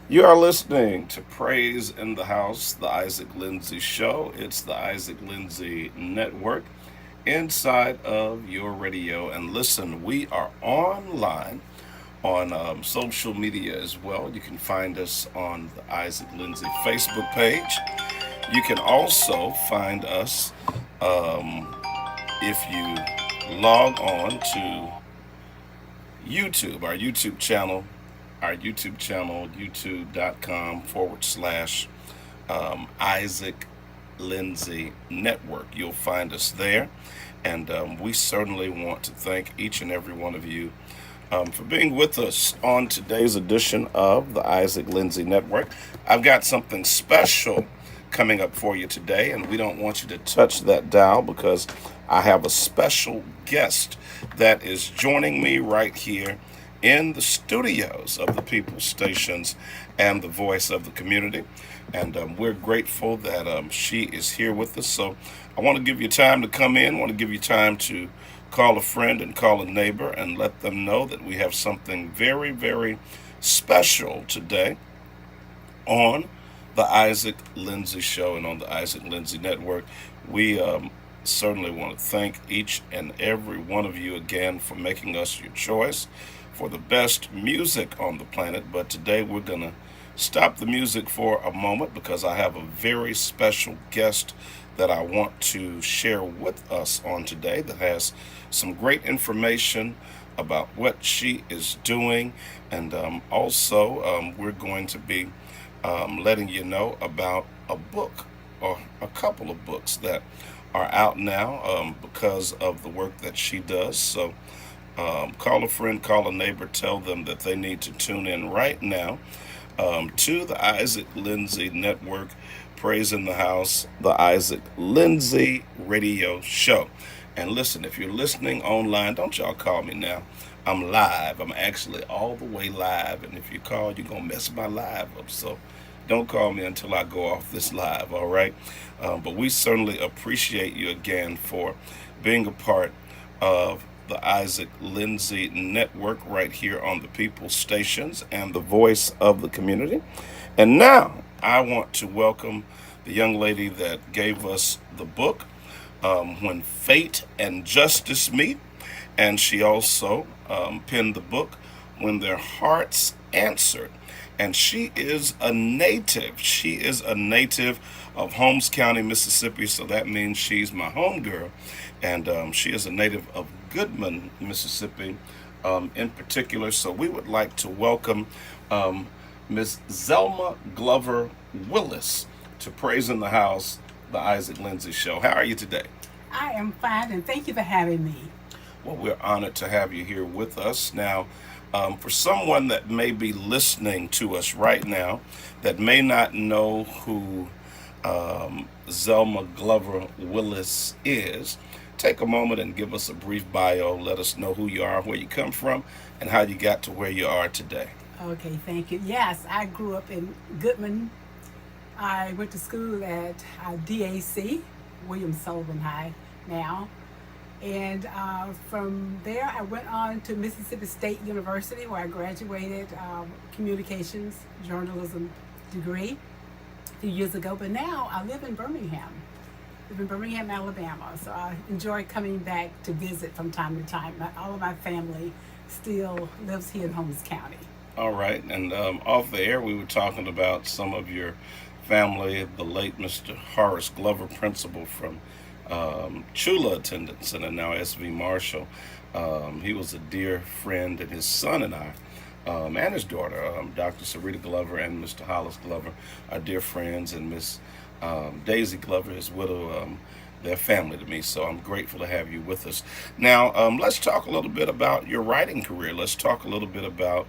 You are listening to Praise in the House, the Isaac Lindsey Show. It's the Isaac Lindsey Network inside of your radio. And listen, we are online on social media as well. You can find us on the Isaac Lindsey Facebook page. You can also find us if you log on to YouTube, our YouTube channel, youtube.com / Isaac Lindsey Network. You'll find us there. And we certainly want to thank each and every one of you for being with us on today's edition of the Isaac Lindsey Network. I've got something special coming up for you today, and we don't want you to touch that dial because I have a special guest that is joining me right here in the studios of the People Stations and the Voice of the Community. And we're grateful that she is here with us. So I want to give you time to come in, I want to give you time to call a friend and call a neighbor and let them know that we have something very, very special today on the Isaac Lindsey Show and on the Isaac Lindsey Network. We certainly want to thank each and every one of you again for making us your choice for the best music on the planet. But today we're going to stop the music for a moment because I have a very special guest that I want to share with us on today that has some great information about what she is doing. And we're going to be letting you know about a book or a couple of books that are out now because of the work that she does. So call a friend, call a neighbor, tell them that they need to tune in right now to the Isaac Lindsey Network, Praise in the House, the Isaac Lindsey Radio Show. And listen, if you're listening online, don't y'all call me now. I'm live. I'm actually all the way live. And if you call, you're going to mess my live up. So don't call me until I go off this live, all right? But we certainly appreciate you again for being a part of the Isaac Lindsey Network right here on the People Stations and the Voice of the Community. And now I want to welcome the young lady that gave us the book, When Fate and Justice Meet. And she also penned the book, When Their Hearts Answered. And she is a native. She is a native of Holmes County, Mississippi. So that means she's my homegirl. And she is a native of Goodman, Mississippi, in particular. So we would like to welcome Miss Zelma Glover-Willis to Praise in the House, the Isaac Lindsey Show. How are you today? I am fine, and thank you for having me. Well, we're honored to have you here with us. Now, for someone that may be listening to us right now that may not know who Zelma Glover Willis is, take a moment and give us a brief bio. Let us know who you are, where you come from, and how you got to where you are today. Okay, thank you. Yes, I grew up in Goodman. I went to school at DAC, William Sullivan High now. And from there, I went on to Mississippi State University, where I graduated communications journalism degree a few years ago. But now I live in Birmingham. Live in Birmingham, Alabama. So I enjoy coming back to visit from time to time. All of my family still lives here in Holmes County. All right, and off the air, we were talking about some of your family, the late Mr. Horace Glover, principal from Chula attendance and now SV Marshall. He was a dear friend, and his son and I, and his daughter, Dr. Sarita Glover and Mr. Hollis Glover, are dear friends, and Miss Daisy Glover, his widow, their family to me. So I'm grateful to have you with us. Now, let's talk a little bit about your writing career. Let's talk a little bit about,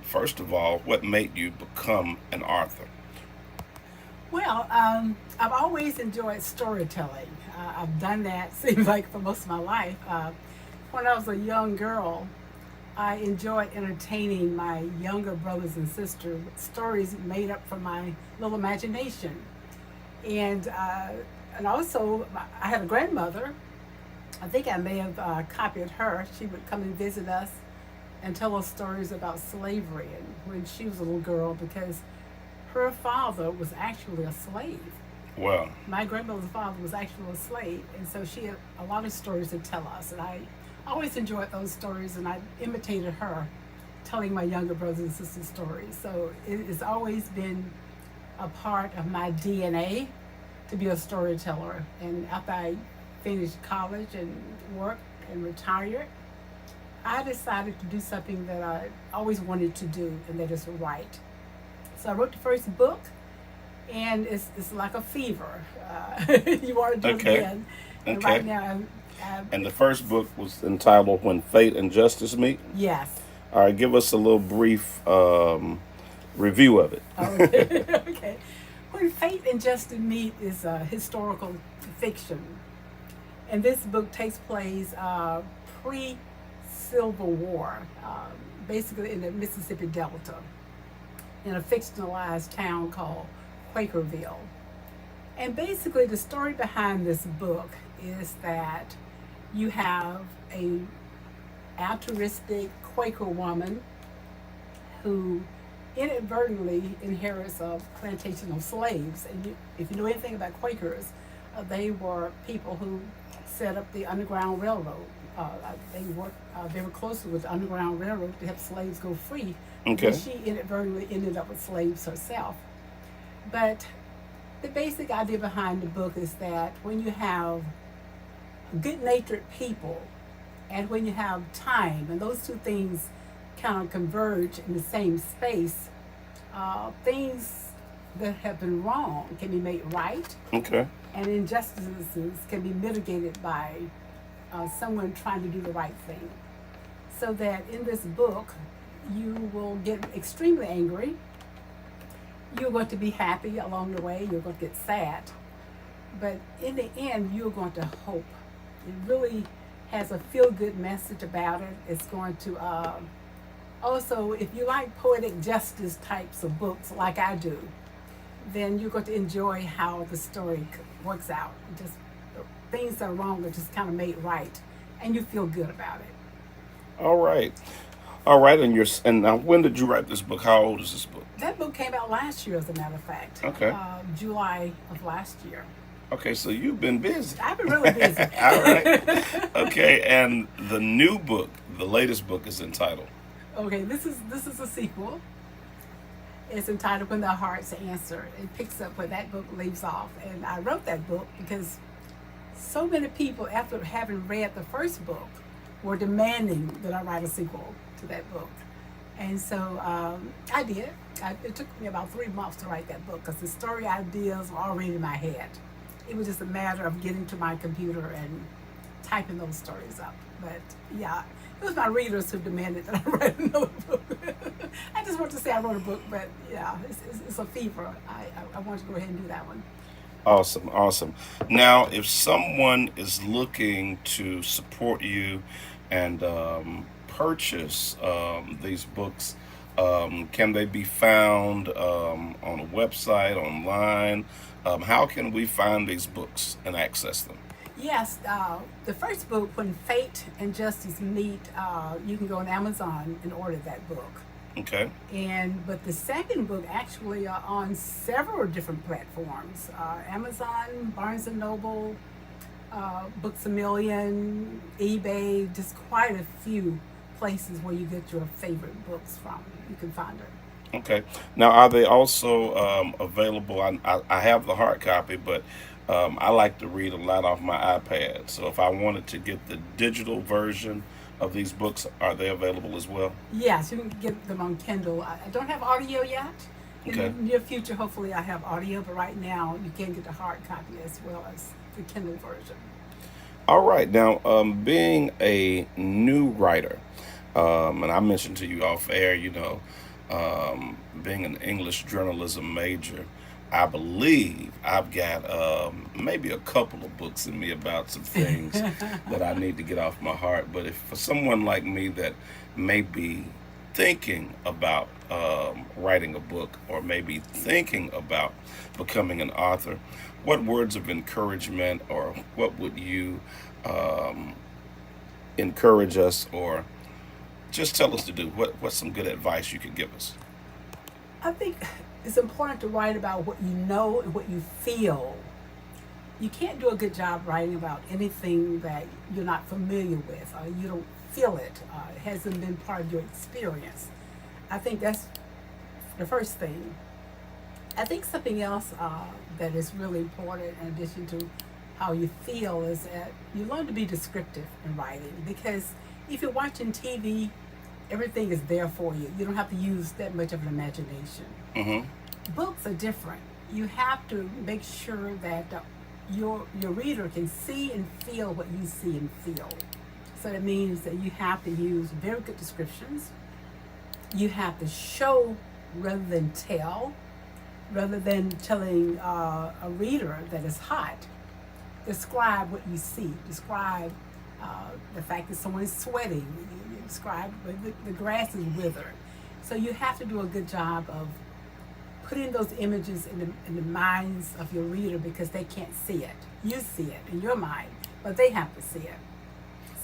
first of all, what made you become an author. Well, I've always enjoyed storytelling. I've done that, seems like, for most of my life. When I was a young girl, I enjoyed entertaining my younger brothers and sisters with stories made up from my little imagination. And also, I had a grandmother. I think I may have copied her. She would come and visit us and tell us stories about slavery and when she was a little girl, because her father was actually a slave. Wow. My grandmother's father was actually a slave, and so she had a lot of stories to tell us, and I always enjoyed those stories, and I imitated her, telling my younger brothers and sisters stories. So it's always been a part of my DNA to be a storyteller. And after I finished college and worked and retired, I decided to do something that I always wanted to do, and that is write. So I wrote the first book, and it's like a fever. You want to do it Okay. again. And right Okay. now, And the first book was entitled When Fate and Justice Meet. yes. All right, give us a little brief review of it. Okay. Okay. When Fate and Justice Meet is a historical fiction, and this book takes place pre-Civil War, basically in the Mississippi Delta, in a fictionalized town called Quakerville. And basically, the story behind this book is that you have a altruistic Quaker woman who inadvertently inherits a plantation of slaves. And if you know anything about Quakers, they were people who set up the Underground Railroad. They worked very closely with the Underground Railroad to help slaves go free. Okay. And she inadvertently ended up with slaves herself. But the basic idea behind the book is that when you have good-natured people and when you have time, and those two things kind of converge in the same space, things that have been wrong can be made right, Okay. and injustices can be mitigated by someone trying to do the right thing. So that in this book, you will get extremely angry. You're going to be happy along the way. You're going to get sad. But in the end, you're going to hope. It really has a feel-good message about it. It's going to also, if you like poetic justice types of books like I do, then you're going to enjoy how the story works out. Just things that are wrong are just kind of made right, and you feel good about it. All right. All right. And now, when did you write this book? How old is this book? That book came out last year, as a matter of fact. Okay. July of last year. Okay, so you've been busy. I've been really busy. All right. Okay, and the new book, the latest book, is entitled. Okay, this is a sequel. It's entitled When the Hearts Answer. It picks up where that book leaves off. And I wrote that book because so many people, after having read the first book, were demanding that I write a sequel to that book. And so I did. It took me about 3 months to write that book because the story ideas were already in my head. It was just a matter of getting to my computer and typing those stories up. But yeah, it was my readers who demanded that I write another book. I just want to say I wrote a book, but yeah, it's a fever. I want to go ahead and do that one. Awesome, awesome. Now, if someone is looking to support you and purchase these books, can they be found on a website, online? How can we find these books and access them? Yes, the first book, When Fate and Justice Meet, you can go on Amazon and order that book. Okay. But the second book actually are on several different platforms: Amazon, Barnes and Noble, Books a Million, eBay. Just quite a few places where you get your favorite books from. You can find it. Okay. Now, are they also available? I have the hard copy, but I like to read a lot off my iPad. So if I wanted to get the digital version of these books, are they available as well? Yes, you can get them on Kindle. I don't have audio yet. In the Okay. near future, hopefully, I have audio. But right now, you can get the hard copy as well as the Kindle version. All right. Now, being a new writer, and I mentioned to you off air, being an English journalism major, I believe I've got maybe a couple of books in me about some things that I need to get off my heart. But if for someone like me that may be thinking about writing a book or maybe thinking about becoming an author, what words of encouragement or what would you um, encourage us or just tell us to do? What's some good advice you could give us? I think it's important to write about what you know and what you feel. You can't do a good job writing about anything that you're not familiar with, or you don't feel it, it hasn't been part of your experience. I think that's the first thing. I think something else that is really important, in addition to how you feel, is that you learn to be descriptive in writing. Because if you're watching TV, everything is there for you. You don't have to use that much of an imagination. Mm-hmm. Books are different. You have to make sure that your reader can see and feel what you see and feel. So that means that you have to use very good descriptions. You have to show rather than tell, rather than telling a reader that it's hot. Describe what you see. Describe the fact that someone is sweating. You describe the grass is withered. So you have to do a good job of putting those images in the minds of your reader, because they can't see it. You see it in your mind, but they have to see it.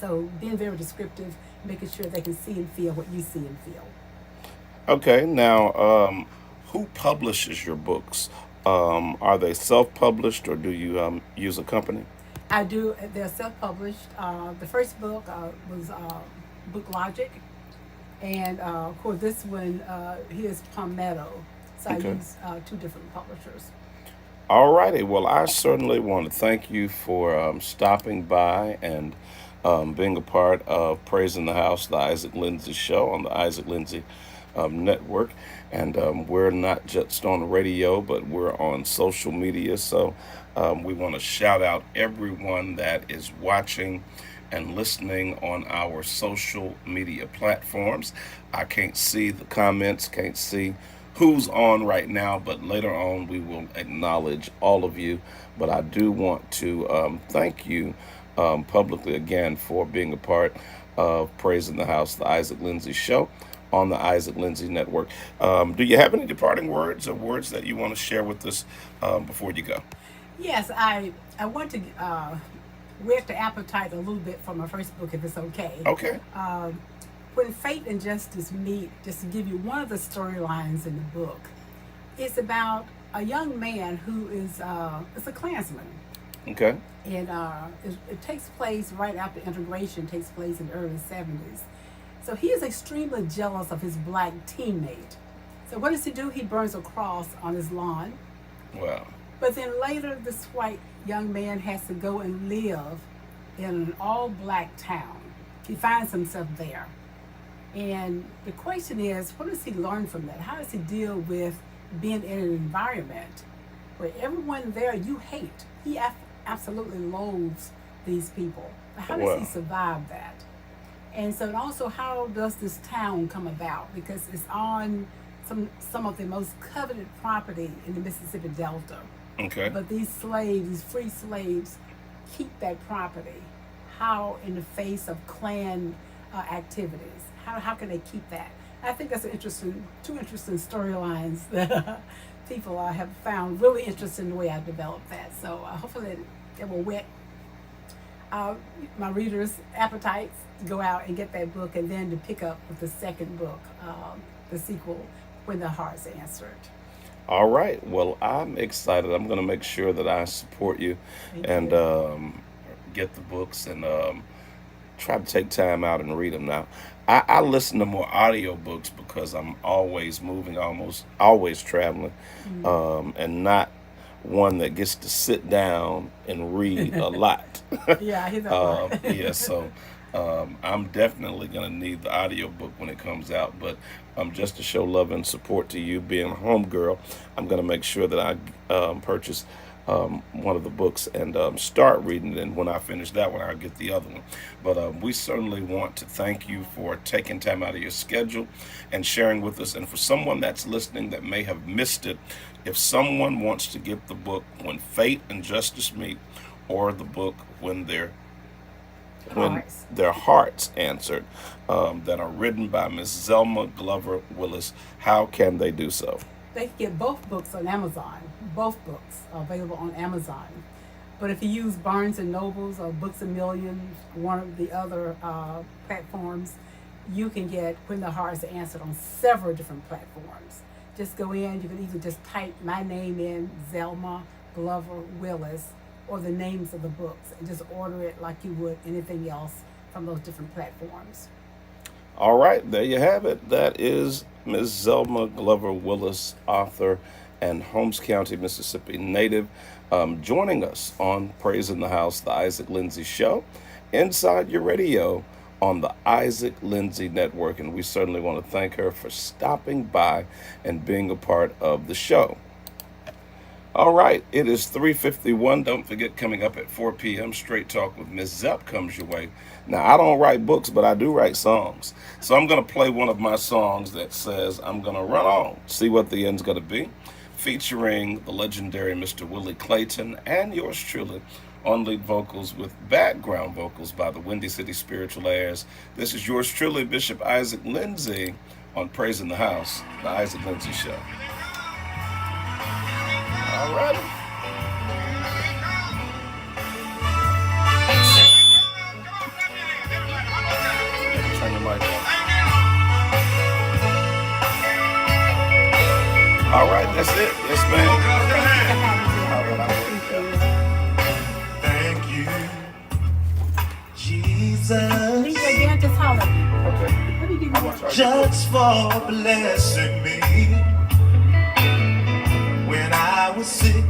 So being very descriptive, making sure they can see and feel what you see and feel. Okay, now, who publishes your books? Are they self-published or do you use a company? I do. They're self-published. The first book was Book Logic, and of course this one here is Palmetto. So I Okay. use two different publishers. All righty. Well, I certainly want to thank you for stopping by and being a part of Praising the House, the Isaac Lindsey Show on the Isaac Lindsey Network. And we're not just on the radio, but we're on social media. So we want to shout out everyone that is watching and listening on our social media platforms. I can't see the comments, can't see who's on right now, but later on we will acknowledge all of you. But I do want to thank you publicly again for being a part of Praising the House, the Isaac Lindsey Show on the Isaac Lindsey Network. Do you have any departing words or words that you want to share with us before you go? Yes, I want to whet the appetite a little bit for my first book, if it's okay. Okay. Um, when fate and justice meet, just to give you one of the storylines in the book, it's about a young man who is a Klansman, Okay. and it takes place right after integration takes place in the early 70s. So he is extremely jealous of his black teammate. So what does he do? He burns a cross on his lawn. Wow. But then later, this white young man has to go and live in an all black town. He finds himself there. And the question is, what does he learn from that? How does he deal with being in an environment where everyone there you hate? He absolutely loathes these people. How does he Wow. survive that? And so, and also, how does this town come about? Because it's on some of the most coveted property in the Mississippi Delta. Okay. But these slaves, these free slaves, keep that property. How, in the face of Klan activities, how can they keep that? I think that's two interesting storylines that people have found really interesting the way I developed that. So hopefully it will whet uh, my readers' appetites to go out and get that book, and then to pick up with the second book, the sequel, When the Heart's Answered. All right. Well, I'm excited. I'm going to make sure that I support you Thank and you. get the books and try to take time out and read them. Now, I listen to more audiobooks because I'm always moving, almost always traveling, and not one that gets to sit down and read a lot. Yeah, I hear that part. Yeah, so I'm definitely going to need the audiobook when it comes out. But just to show love and support to you, being a home girl, I'm going to make sure that I purchase one of the books and start reading it. And when I finish that one, I'll get the other one. But we certainly want to thank you for taking time out of your schedule and sharing with us. And for someone that's listening that may have missed it, if someone wants to get the book When Fate and Justice Meet, or the book when Hearts. their hearts answered, that are written by Miss Zelma Glover-Willis, how can they do so? They can get both books on Amazon. Both books are available on Amazon. But if you use Barnes and Nobles or Books a Million, one of the other platforms, you can get When the Heart is Answered on several different platforms. Just go in, you can either just type my name in, Zelma Glover-Willis, or the names of the books, and just order it like you would anything else from those different platforms. All right, there you have it. That is Ms. Zelma Glover-Willis, author and Holmes County, Mississippi native, joining us on Praise in the House, the Isaac Lindsey Show, inside your radio on the Isaac Lindsey Network. And we certainly want to thank her for stopping by and being a part of the show. All right, it is 3:51. Don't forget, coming up at 4 p.m., Straight Talk with Miss Zepp comes your way. Now, I don't write books, but I do write songs. So I'm going to play one of my songs that says, I'm going to run on, see what the end's going to be, featuring the legendary Mr. Willie Clayton and yours truly on lead vocals with background vocals by the Windy City Spiritual Airs. This is yours truly, Bishop Isaac Lindsey, on Praise in the House, the Isaac Lindsey Show. All right. Turn your mic on. All right, that's it. Yes, ma'am. Thank you, Jesus. Leave again, just holler. Okay. Let me give you one. Just for blessing me when I was sick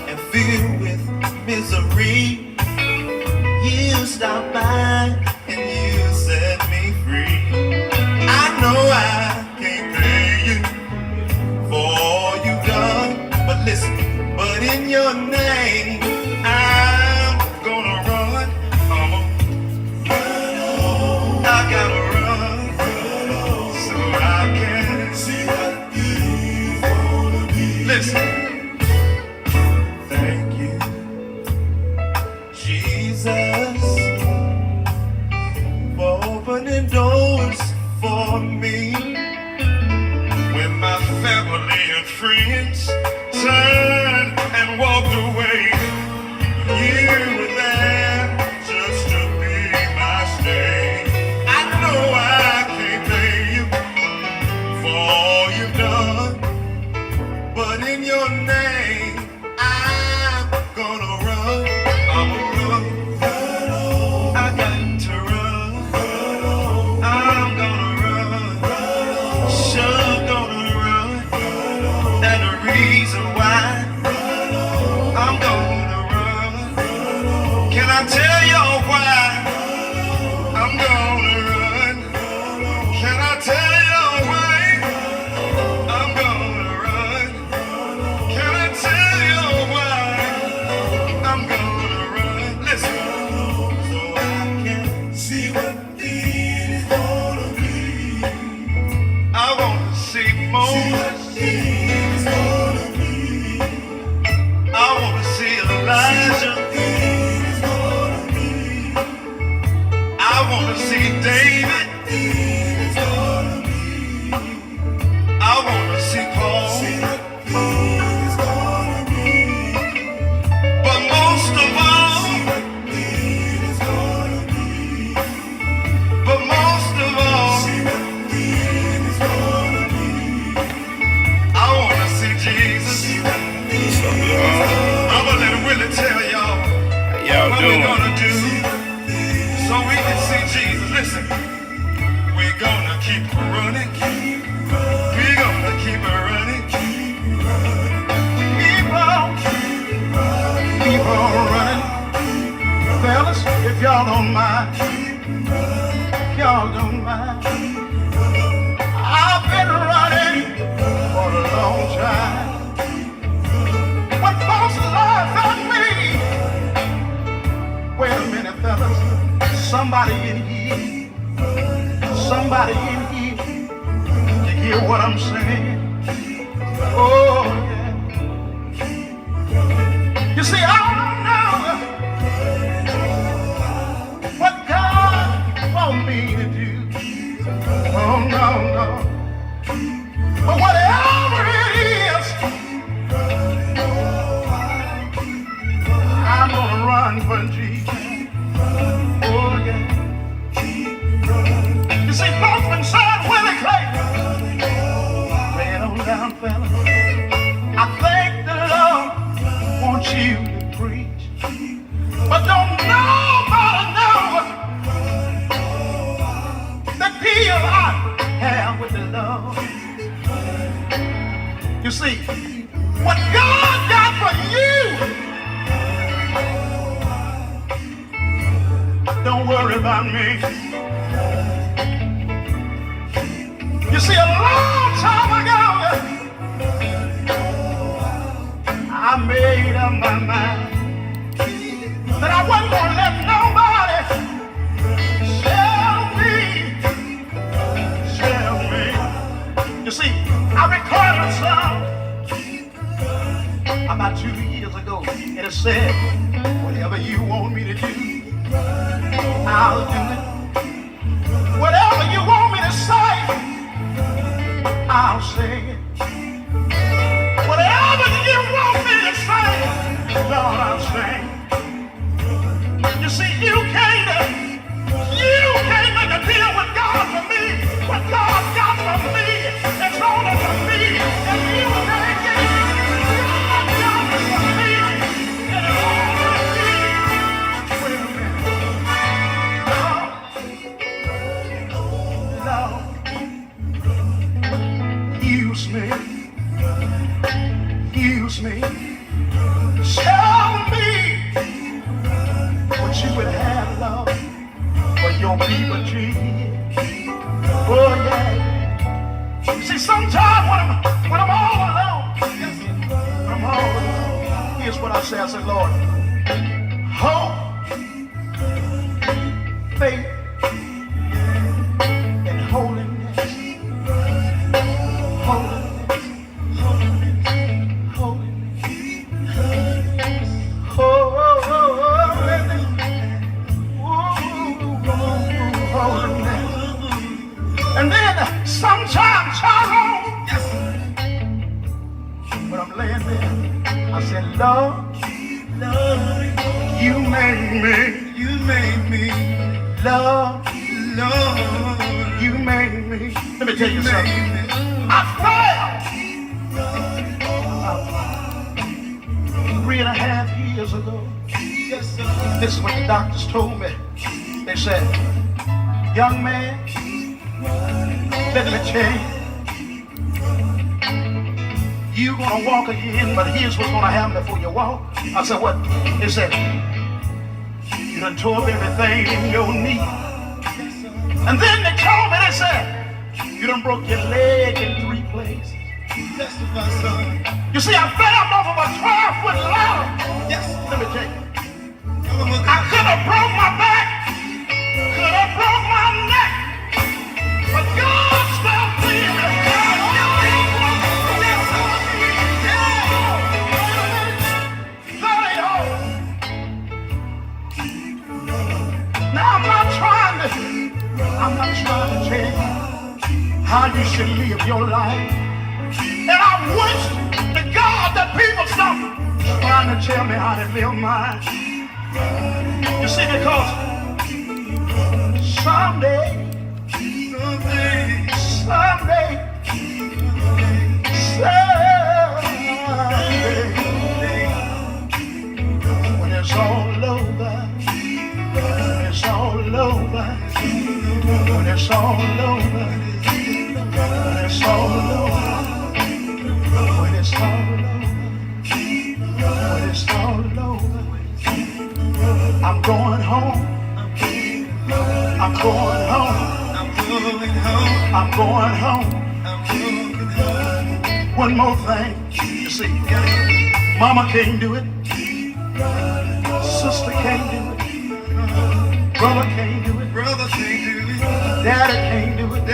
and filled with misery. You stopped by and you set me free. I know I can't pay you for all you've done, but listen, but in your name I'm gonna run. I gotta run so I can see what you wanna be. Listen, thank you, Jesus, for opening doors for me when my family and friends turned and walked away. You were there just to be my stay. I know I can't pay you for all you've done, but in your name I'm gonna run. I'ma run. I got to run. I'm gonna run. Sure gonna run. And the reason why I'm gonna run. Can I tell y'all why I'm gonna run? Can I tell y'all why I'm gonna run? Can I tell y'all why I'm gonna run? Listen, so I can see what the end is gonna be. I wanna see more. See what the end is gonna be. I wanna see Elijah. I wanna see David. I wanna see Paul. But most of all, I wanna see Jesus. I'm gonna let Willie tell y'all Y'all what doing? we're gonna do so we can see Jesus. Listen, we're gonna keep running. We're gonna keep running. Keep on running. Fellas, if y'all don't mind, if y'all don't mind, I've been running for a long time. When folks laugh at me, wait a minute, fellas, somebody in here, you hear what I'm saying? Oh, yeah. You see, I don't know what God wants me to do. Oh, no. But whatever it is, I'm gonna run for Jesus. Oh, yeah. You see, folks I have with the Lord. You see, what God got for you, don't worry about me. You see, a long time ago, I made up my mind that I wasn't going to let nobody tell me. You see, I recorded a song about 2 years ago, and it said, whatever you want me to do, I'll do it. Whatever you want me to say, I'll say it. Whatever you want me to say, Lord, I'll say it. You see, you can't make a deal with God for me. What God got for me is only for me. And you can't get what God got for me. And it's only me. Wait a minute. Lord, use me. Use me. Tell me what you would have, Lord, for your people, Jesus. Oh, yeah. See, sometimes when I'm all alone, here's what I say. I said, Lord, hope, faith, and holiness. Holiness. And then sometimes Tyrone, when I'm laying there, I said, Lord, you made me, Lord, you made me. Let me tell you something. I failed 3.5 years ago. This is what the doctors told me. They said, young man, let me tell you, you're gonna walk again, but here's what's gonna happen before you walk. I said, what? They said, you done tore up everything in your knee. And then they told me, they said, you done broke your leg in 3 places. Testify, son. You see, I fell off of a 12-foot ladder. Yes. Let me tell you. I could have broke my back, could have broke my neck, but God stopped me. Now I'm not trying to tell you how you should live your life. And I wish to God that people stop trying to tell me how to live mine. You see, because someday, when it's all over, when it's all over, when it's all over, when it's all over, when it's all over, when it's all over, I'm going home. I'm going home. I'm going home. One more thing. You see, Mama can't do it. Sister can't do it. Brother can't do it. Daddy can't do it.